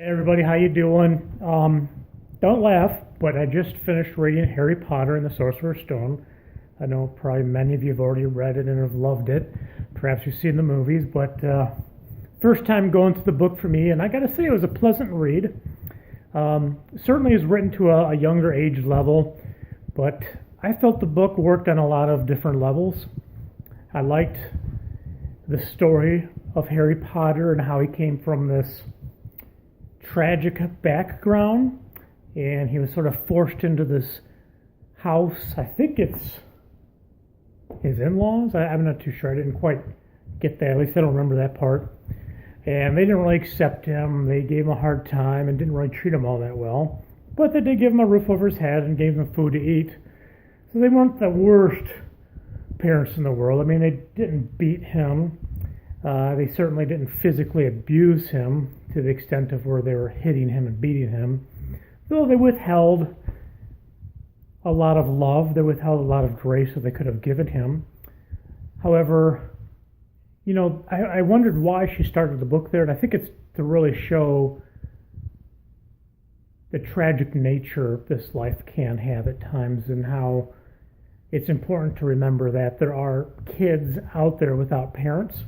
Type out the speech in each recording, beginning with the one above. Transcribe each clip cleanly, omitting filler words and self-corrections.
Hey everybody, how you doing? Don't laugh, but I just finished reading Harry Potter and the Sorcerer's Stone. I know probably many of you have already read it and have loved it. Perhaps you've seen the movies, but first time going through the book for me, and I got to say it was a pleasant read. Certainly is written to a younger age level, but I felt the book worked on a lot of different levels. I liked the story of Harry Potter and how he came from this tragic background, and he was sort of forced into this house. I think it's his in-laws. I'm not too sure. I didn't quite get that. At least I don't remember that part. And they didn't really accept him. They gave him a hard time and didn't really treat him all that well. But they did give him a roof over his head and gave him food to eat. So they weren't the worst parents in the world. I mean, they didn't beat him. They certainly didn't physically abuse him to the extent of where they were hitting him and beating him. Though they withheld a lot of love, they withheld a lot of grace that they could have given him. However, I wondered why she started the book there, and I think it's to really show the tragic nature this life can have at times, and how it's important to remember that there are kids out there without parents,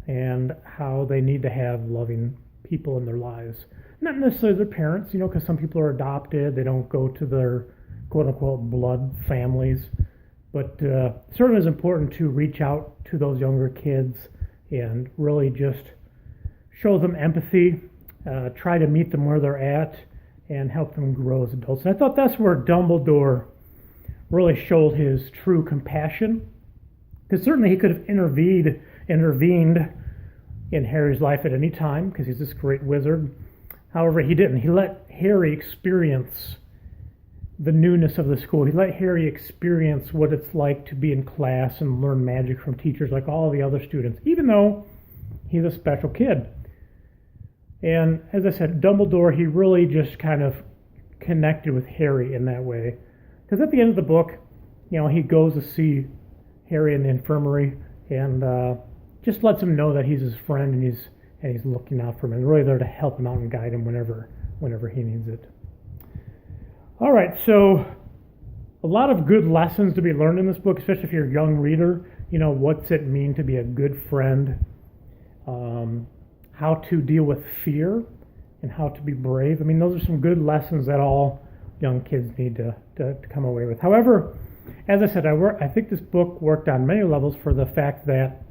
and how they need to have loving people in their lives. Not necessarily their parents, because some people are adopted, they don't go to their quote-unquote blood families, but certainly it's important to reach out to those younger kids and really just show them empathy, try to meet them where they're at, and help them grow as adults. And I thought that's where Dumbledore really showed his true compassion, because certainly he could have intervened in Harry's life at any time, because he's this great wizard. However, he didn't. He let Harry experience the newness of the school. He let Harry experience what it's like to be in class and learn magic from teachers like all the other students, even though he's a special kid. And as I said, Dumbledore, he really just kind of connected with Harry in that way. Because at the end of the book, he goes to see Harry in the infirmary and just lets him know that he's his friend and he's looking out for him and really there to help him out and guide him whenever he needs it. All right, so a lot of good lessons to be learned in this book, especially if you're a young reader. What's it mean to be a good friend? How to deal with fear and how to be brave. I mean, those are some good lessons that all young kids need to come away with. However, as I said, I think this book worked on many levels for the fact that,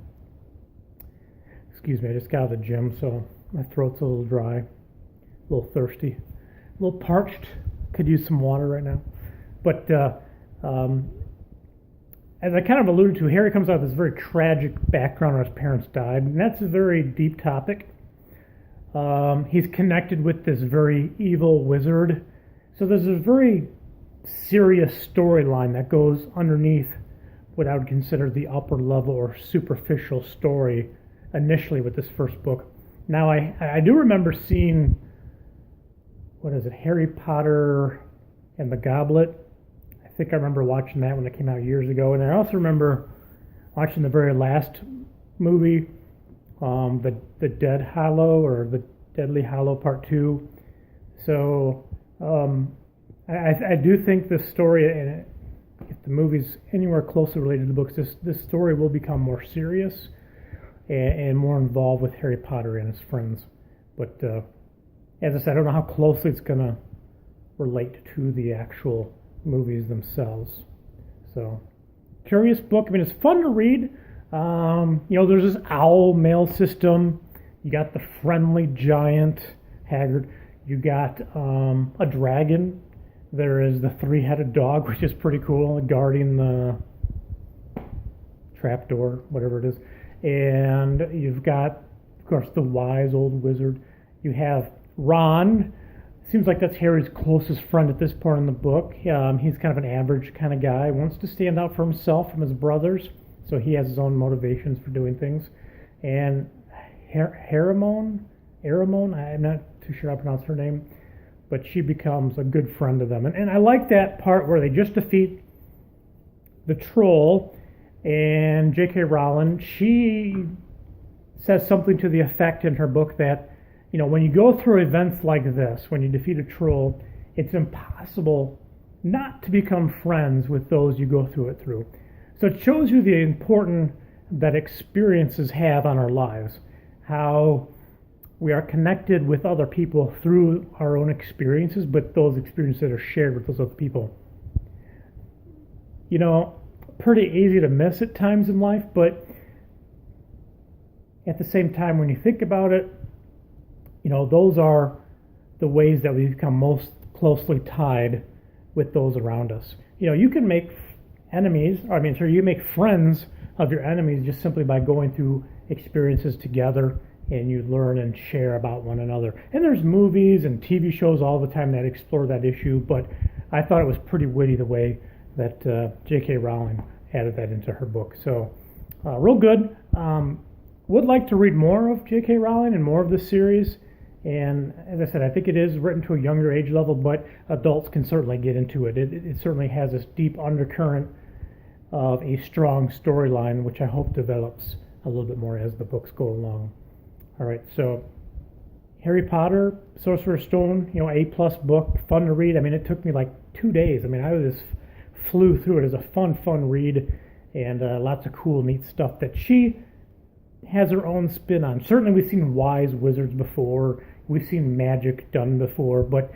excuse me, I just got out of the gym, so my throat's a little dry, a little thirsty, a little parched. Could use some water right now. But as I kind of alluded to, Harry comes out of this very tragic background where his parents died, and that's a very deep topic. He's connected with this very evil wizard. So there's a very serious storyline that goes underneath what I would consider the upper level or superficial story initially with this first book. Now, I do remember seeing, Harry Potter and the Goblet. I think I remember watching that when it came out years ago. And I also remember watching the very last movie, the Dead Hollow or the Deadly Hollow Part 2. So I do think this story, and if the movie's anywhere closely related to the books, this story will become more serious and more involved with Harry Potter and his friends. But as I said, I don't know how closely it's going to relate to the actual movies themselves. So, curious book. I mean, it's fun to read. There's this owl mail system. You got the friendly giant, Haggard. You got a dragon. There is the three-headed dog, which is pretty cool, guarding the trapdoor, whatever it is. And you've got, of course, the wise old wizard. You have Ron. Seems like that's Harry's closest friend at this point in the book. He's kind of an average kind of guy. Wants to stand out for himself from his brothers, so he has his own motivations for doing things. And Aramon, I'm not too sure how to pronounce her name, but she becomes a good friend of them. And I like that part where they just defeat the troll, and J.K. Rowling, she says something to the effect in her book that when you go through events like this, when you defeat a troll, it's impossible not to become friends with those you go through it through. So it shows you the importance that experiences have on our lives, how we are connected with other people through our own experiences, but those experiences that are shared with those other people. Pretty easy to miss at times in life, but at the same time, when you think about it, those are the ways that we become most closely tied with those around us. You can make you make friends of your enemies just simply by going through experiences together, and you learn and share about one another. And there's movies and TV shows all the time that explore that issue, but I thought it was pretty witty the way that J.K. Rowling added that into her book. So, real good. Would like to read more of J.K. Rowling and more of this series. And as I said, I think it is written to a younger age level, but adults can certainly get into it. It certainly has this deep undercurrent of a strong storyline, which I hope develops a little bit more as the books go along. All right, so Harry Potter, Sorcerer's Stone, A+ book, fun to read. It took me like 2 days. I just flew through it. It was a fun read, and lots of cool, neat stuff that she has her own spin on. Certainly we've seen wise wizards before, we've seen magic done before, but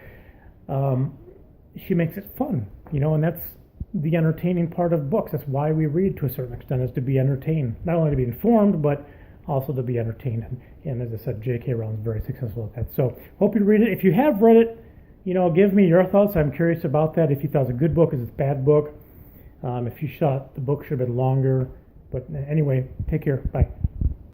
she makes it fun, and that's the entertaining part of books. That's why we read to a certain extent, is to be entertained. Not only to be informed, but also to be entertained. And as I said, J.K. Rowling is very successful at that. So hope you read it. If you have read it, give me your thoughts. I'm curious about that. If you thought it was a good book, is it a bad book? If you thought the book should have been longer. But anyway, take care. Bye.